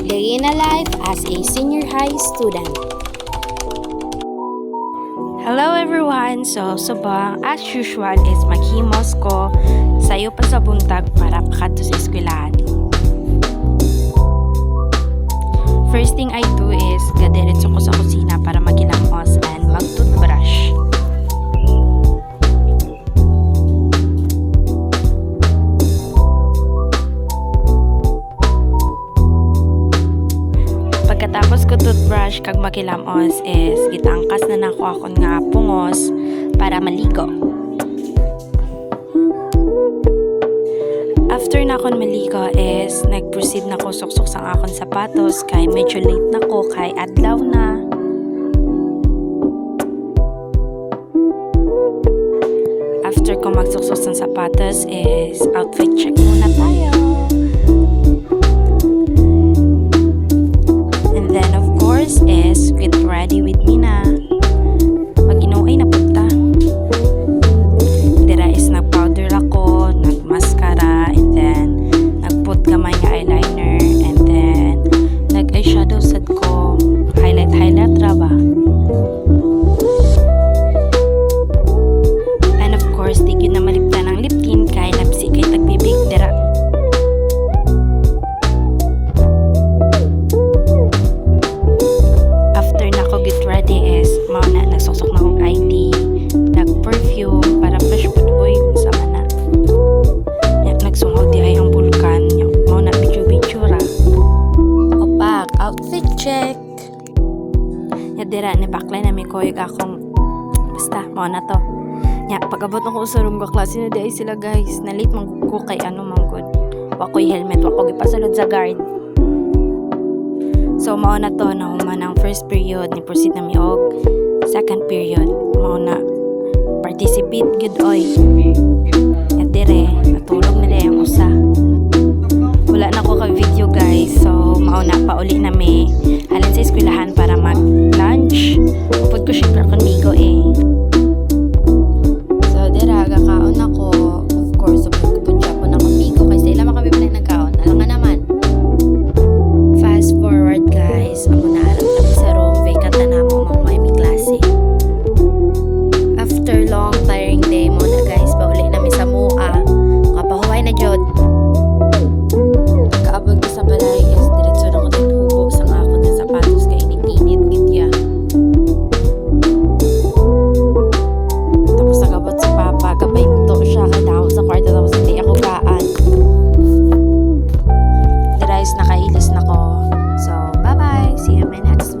Day in a life as a senior high student. Hello everyone! So, subang as usual is maghimos ko sayo pa sa buntag para pakadto sa eskwelahan. First thing I do is gadiretso ko sa kusina para magilamos and mag-toothbrush. Pagkatapos ko toothbrush kag makilamos is gitangkas na nako akon nga pungos para maligo. After na akon maligo is nag-proceed na ko suksok sang akon sapatos kay medyo late na ko kay adlaw na. After ko magsuksok sang sapatos is outfit check muna tayo. Is get ready with me na mag-inuay na punta. Dira is nag-powder ako, nag-mascara, and then nag-put gamay nga eyeliner, and then nag-eyeshadow sad ko, highlight ra ba. And of course di gyud na maligtan ng lip tint kay nabisi kay tagbibig dira. Check. Dira ni baklay na may koyog akong basta mao na to. Nya pagabot ko sa room ko klase na di ay sila guys. Na late man ko kay ano man gud. Wa ko'y helmet, wa ko gipasulod sa guard. So mao na to na human ang first period ni proceed na mi og second period. Mao na participate gud oy. Nya dire natulog nila ang usa. Wala na ko ka video guys. So mao na pauli na mi halin sa eskwelahan para mag-lunch. Upod ko syempre konmigo eh. So dira gakaon ako. Of course, upod ko siya po na konmigo kasi ila makabibili nagkaon. Alam nga naman. Fast forward guys. Amo na alam tabi sa room. Vacant na namo mamay mi klase. After long tiring day mo na guys, pauli na mi sa mua. Kapahuway na jud. Kaabot ko sa balay guys, diretso na ko din hubo sang akon ng sapatos kay init-init gitya. Tapos nagabot sa papa, gabay to siya kay daw sa kwarto tapos hindi ako gaan. Dira is nakailis na ko. So, bye-bye. See you in my next